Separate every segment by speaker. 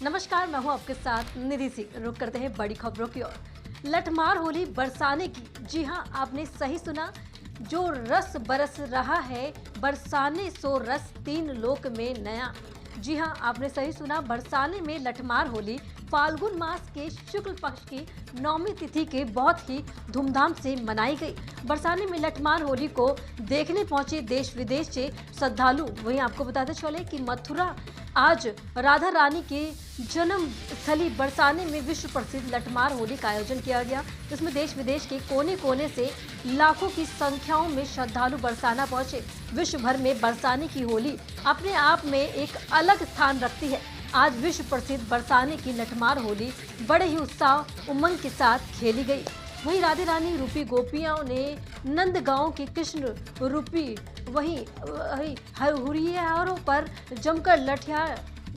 Speaker 1: नमस्कार, मैं हूं आपके साथ निधि सिंह। रुक करते हैं बड़ी खबरों की ओर। लठमार होली बरसाने की। जी हां, आपने सही सुना। जो रस बरस रहा है बरसाने सो रस तीन लोक में नया। जी हां, आपने सही सुना। बरसाने में लठमार होली फाल्गुन मास के शुक्ल पक्ष की 9वीं तिथि के बहुत ही धूमधाम से मनाई गई। बरसाने में लठमार होली को देखने पहुंचे देश विदेश से श्रद्धालु। वहीं आपको बताते चले कि मथुरा आज राधा रानी के जन्म स्थली बरसाने में विश्व प्रसिद्ध लठमार होली का आयोजन किया गया, जिसमें देश विदेश के कोने कोने से लाखों की संख्याओं में श्रद्धालु बरसाना पहुंचे। विश्व भर में बरसाने की होली अपने आप में एक अलग स्थान रखती है। आज विश्व प्रसिद्ध बरसाने की लठमार होली बड़े ही उत्साह उमंग के साथ खेली गई। वहीं राधे रानी रूपी गोपियों ने नंदगांव के कृष्ण रूपी वहीं हुरियारों पर जमकर लठिया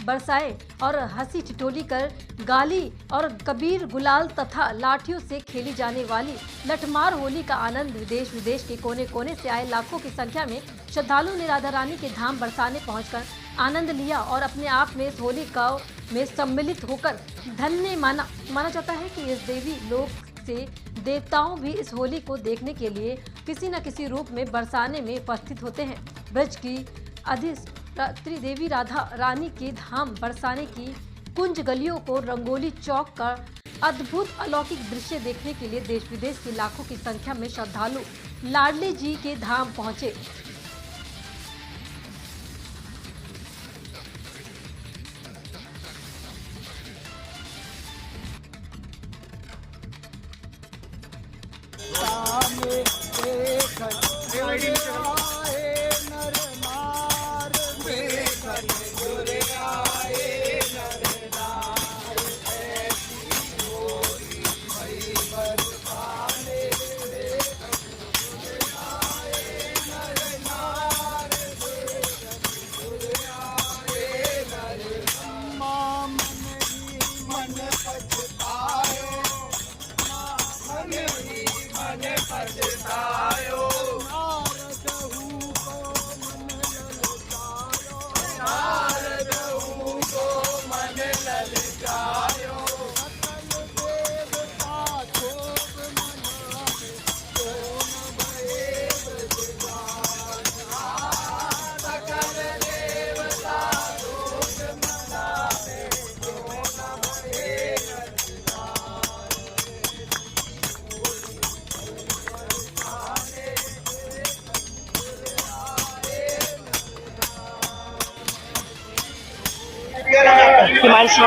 Speaker 1: बरसाए और हंसी ठिठोली कर गाली और कबीर गुलाल तथा लाठियों से खेली जाने वाली लठमार होली का आनंद देश विदेश के कोने कोने से आए लाखों की संख्या में श्रद्धालुओं ने राधा रानी के धाम बरसाने पहुंचकर आनंद लिया और अपने आप में इस होली का में सम्मिलित होकर धन्य माना जाता है कि इस देवी लोक से देवताओं भी इस होली को देखने के लिए किसी न किसी रूप में बरसाने में उपस्थित होते हैं। ब्रज की अधिष्ठात्री देवी राधा रानी के धाम बरसाने की कुंज गलियों को रंगोली चौक का अद्भुत अलौकिक दृश्य देखने के लिए देश विदेश के लाखों की संख्या में श्रद्धालु लाडली जी के धाम पहुंचे।
Speaker 2: हिमांशी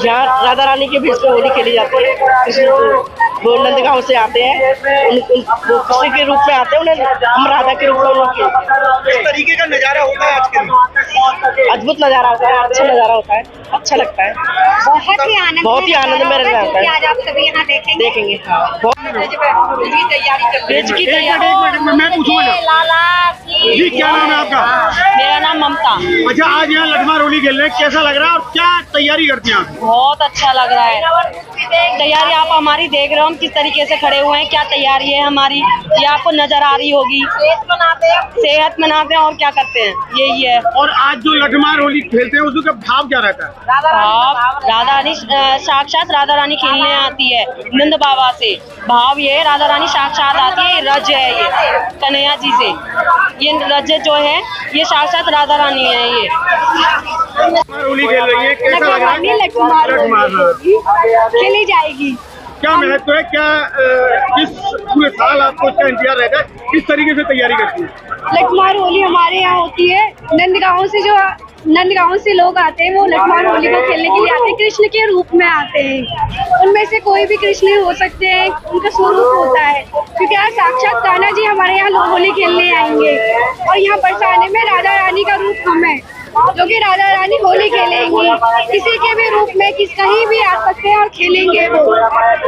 Speaker 2: यहाँ राधा रानी के बीच में होली खेली जाती है। वो नंदगांव से आते हैं, वो कृष्ण के रूप में आते हैं, उन्हें हम राधा के रूप में
Speaker 3: किस तरीके का नजारा होता है आज के दिन?
Speaker 2: अद्भुत नजारा होता है, अच्छा नजारा होता है, अच्छा लगता है। बहुत ही आनंद में रहता है।
Speaker 4: आज आप सभी यहाँ
Speaker 2: देखेंगे। हाँ, ब्रज की तैयारी।
Speaker 3: मैं पूछूंगा जी, क्या नाम है आपका?
Speaker 5: मेरा नाम ममता।
Speaker 3: अच्छा, आज यहाँ लठमार होली खेल रहे हैं, कैसा लग रहा है और क्या तैयारी करती हैं आप?
Speaker 5: बहुत अच्छा लग रहा है। तैयारी आप हमारी देख रहे हो, हम किस तरीके से खड़े हुए हैं, क्या तैयारी है हमारी ये आपको नजर आ रही होगी। सेहत मनाते हैं और क्या करते हैं, यही है।
Speaker 3: और आज जो लठमार होली खेलते हैं उसका भाव क्या रहता है?
Speaker 5: राधा रानी साक्षात राधा रानी खेलने आती है नंद बाबा से। भाव ये है, राधा रानी साक्षात आती है, रज है ये कन्हैया जी से। ये रज जो है ये साक्षात राधा रानी है। ये
Speaker 3: होली खेल रही है, कैसा लग रहा है?
Speaker 4: लठमार खेली जाएगी।
Speaker 3: क्या महत्व है, क्या किस पूरे साल आपको इसका इंतजार रहता है, किस तरीके से तैयारी करती है?
Speaker 4: लठमार होली हमारे यहाँ होती है। नंदगांव से लोग आते हैं, वो लठमार होली को खेलने के लिए आते हैं, कृष्ण के रूप में आते हैं। उनमें से कोई भी कृष्ण हो सकते हैं, उनका स्वरूप होता है, क्योंकि आज साक्षात कान्हा जी हमारे यहाँ लोग होली खेलने आएंगे और यहाँ बरसाने में राधा रानी का रूप हम है, जो कि राधा रानी होली खेलेंगी। किसी के भी रूप में कहीं भी आ सकते हैं और खेलेंगे वो।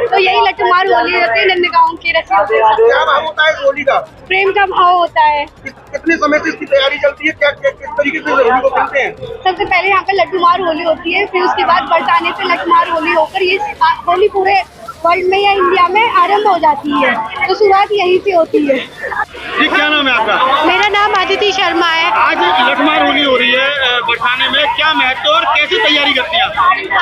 Speaker 4: तो यही लठमार होली होती है नंदगांव के रसियों के साथ।
Speaker 3: क्या भाव होता है होली का?
Speaker 4: प्रेम का भाव होता है।
Speaker 3: कितने समय से इसकी तैयारी चलती है, क्या किस तरीके से होली को खेलते हैं?
Speaker 4: सबसे पहले यहाँ पे लठमार होली होती है, फिर उसके बाद बरसाने से लठमार होली होकर ये होली पूरे वर्ल्ड में या इंडिया में आरंभ हो जाती है। तो शुरुआत यहीं से होती है।
Speaker 3: जी क्या नाम है आपका?
Speaker 4: मेरा नाम अदिति शर्मा है।
Speaker 3: आज लठमार होली हो रही है बरसाने में, क्या महत्व और कैसी तैयारी करती हैं आप?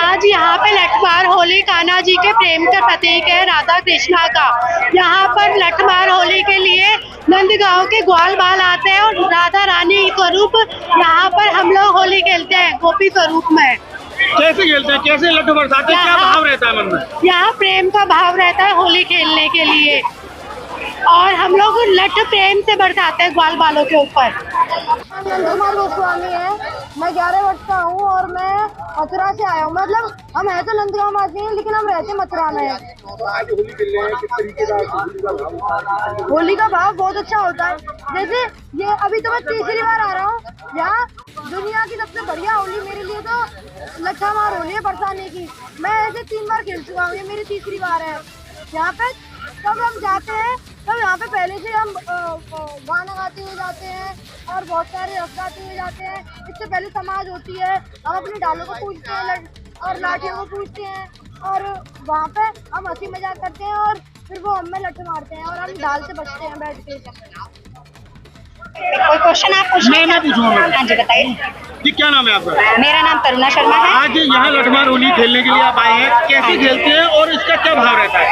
Speaker 4: आज यहाँ पे लठमार होली कान्हा जी के प्रेम का प्रतीक है, राधा कृष्णा का। यहाँ पर लठमार होली के लिए नंदगांव के ग्वाल बाल आते हैं और राधा रानी स्वरूप यहाँ पर हम लोग होली खेलते हैं गोपी स्वरूप में।
Speaker 3: कैसे खेलते हैं, कैसे लड्डू बरसाते हैं, क्या भाव रहता है मन में?
Speaker 4: यहाँ प्रेम का भाव रहता है होली खेलने के लिए, और हम लोग लठ प्रेम से बरसाते हैं ग्वाल बालों के ऊपर।
Speaker 6: नंदकुमार गोस्वामी है, मैं 11 वर्ष का हूँ और मैं मथुरा से आया हूँ। मतलब हम है तो नंदगांव आते हैं लेकिन हम रहते मथुरा में हैं।
Speaker 3: आज होली खेल रहे हैं, किस तरीके का
Speaker 6: होली का भाव बहुत अच्छा होता है। जैसे ये अभी तो मैं तीसरी बार आ रहा हूँ यहाँ। दुनिया की सबसे बढ़िया होली मेरे लिए तो लठमार होली है बरसाने की। मैं ऐसे 3 बार खेल चुका हूँ, ये मेरी तीसरी बार है यहाँ पे। तब हम जाते हैं, तब यहाँ पे पहले से हम गाना गाते हुए जाते हैं और बहुत सारे रस गाते हुए जाते हैं। इससे पहले समाज होती है, हम अपनी डालों को पूजते हैं और लाठियों को पूजते हैं, और वहाँ पे हम हंसी मजाक करते हैं और फिर वो हमें लठ मारते हैं और हम डाल से बचते हैं बैठ के।
Speaker 5: कोई क्वेश्चन आप पूछ?
Speaker 3: मैं पूछूंगा।
Speaker 5: हाँ जी बताइए।
Speaker 3: जी क्या नाम है आपका?
Speaker 5: मेरा नाम तरुणा शर्मा है।
Speaker 3: आज यहाँ लठमार होली खेलने के लिए आप आए हैं, कैसे खेलते हैं और इसका क्या भाव रहता है?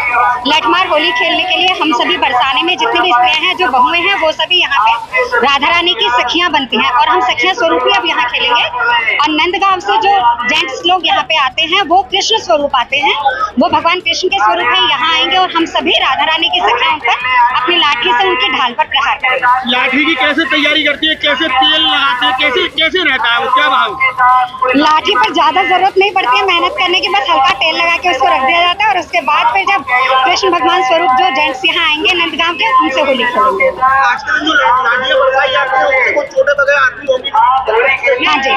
Speaker 5: लठमार होली खेलने के लिए हम सभी बरसाने में जितनी भी स्त्रियां हैं जो बहुएं हैं वो सभी यहाँ पे राधा रानी की सखियां बनती हैं और हम सखियां स्वरूप ही अब यहाँ खेलेंगे। और नंदगांव से जो जेंट्स लोग यहाँ पे आते हैं वो कृष्ण स्वरूप आते हैं, वो भगवान कृष्ण के स्वरूप है, यहाँ आएंगे और हम सभी राधा रानी की सखियां पर अपनी लाठी से उनके ढाल पर प्रहार करेंगे।
Speaker 3: लाठी की कैसे तैयारी करती है, कैसे तेल लगाते हैं, कैसे कैसे रहता है वो, क्या भाव?
Speaker 5: लाठी पर ज्यादा जरूरत नहीं पड़ती है मेहनत करने की, बस हल्का तेल लगा के उसको रख दिया जाता है और उसके बाद फिर जब कृष्ण भगवान स्वरूप जो जेंट्स यहाँ आएंगे नंदगांव के उनसे होली खेलेंगे।
Speaker 3: आजकल जो लाठियां बरसाई जाती हैं उसको चोटें वगैरह आती होंगी?
Speaker 5: हाँ जी,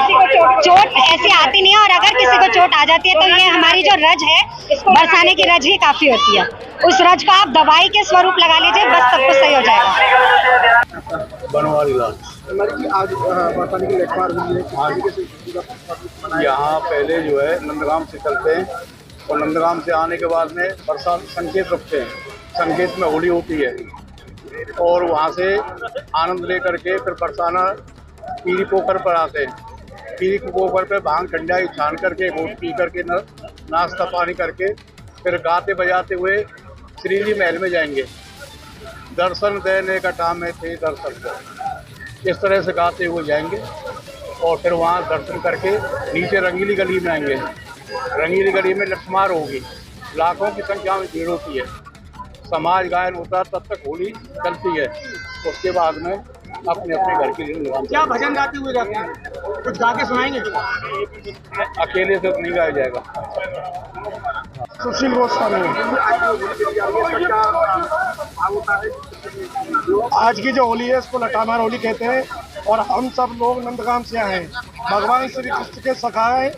Speaker 5: चोट ऐसी आती नहीं है, और अगर किसी को चोट आ जाती है तो ये हमारी जो रज है बरसाने की रज ही काफी होती है। उस रज को आप दवाई के स्वरूप लगा लीजिए, बस सब कुछ सही हो जाएगा।
Speaker 7: बनवारी लाल
Speaker 3: आज बरसाने की लठमार होली है,
Speaker 7: यहाँ पहले जो है नंदगांव से चलते हैं और नंदगांव से आने के बाद में बरसात संकेत रखते हैं, संकेत में होली होती है और वहाँ से आनंद लेकर के फिर बरसाना पीरी पोखर पर आते हैं। पीरी पोखर पर भांग ठंडाई छान करके घोट पी करके नाश्ता पानी करके फिर गाते बजाते हुए श्रीजी महल में जाएंगे। दर्शन देने का टाइम है थे दर्शन को, इस तरह से गाते हुए जाएंगे और फिर वहाँ दर्शन करके नीचे रंगीली गली में आएंगे। रंगीली गली में लठमार होगी, लाखों की संख्या में भीड़ होती है, समाज गायन होता है, तब तक होली चलती है। उसके बाद में अपने अपने घर के लिए
Speaker 3: क्या भजन गाते हुए जाते हैं, कुछ गा के सुनाएंगे?
Speaker 7: अकेले से नहीं गाया जाएगा।
Speaker 3: सुशील गोस्वामी।
Speaker 8: आज की जो होली है इसको लठमार होली कहते हैं और हम सब लोग नंदगांव से आए हैं, भगवान श्री कृष्ण के सखा हैं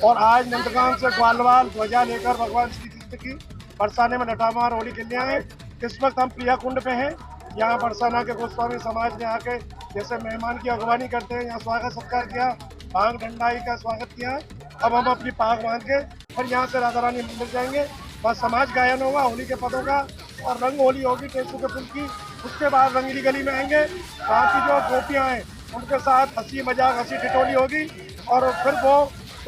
Speaker 8: और आज नंदगांव से ग्वालवाल ध्वजा लेकर भगवान श्री कृष्ण की बरसाने में लठमार होली खेलने आए। इस वक्त हम प्रिया कुंड पे हैं। यहाँ बरसाना के गोस्वामी समाज ने आके जैसे मेहमान की अगवानी करते हैं, यहाँ स्वागत सत्कार किया, भांग ठंडाई का स्वागत किया। अब हम अपनी पाग बांध के फिर यहाँ से राधा रानी मंदिर जाएंगे, बस समाज गायन होगा होली के पदों का और रंग होली होगी टेसू के फूल की। उसके बाद रंगीली गली में आएंगे, वहाँ की जो गोपियाँ हैं उनके साथ हंसी मजाक हंसी ठिठोली होगी और फिर वो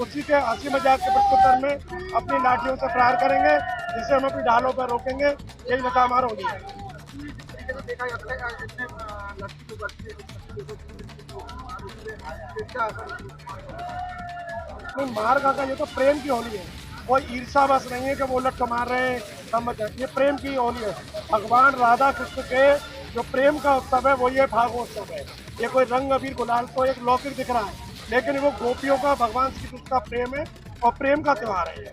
Speaker 8: उसी के हंसी मजाक के प्रत्युत्तर में अपनी लाठियों से प्रहार करेंगे, जिसे हम अपनी ढालों पर रोकेंगे। यही लठमार होली है। नहीं, मार का ये तो प्रेम की होली है, कोई ईर्षा बस नहीं है कि वो लठ मार रहे हैं, ये प्रेम की होली है। भगवान राधा कृष्ण के जो प्रेम का उत्सव है वो ये फागोत्सव है। ये कोई रंग अबीर गुलाल तो एक लौकिक दिख रहा है, लेकिन वो गोपियों का भगवान श्री कृष्ण का प्रेम है और प्रेम का त्योहार है ये।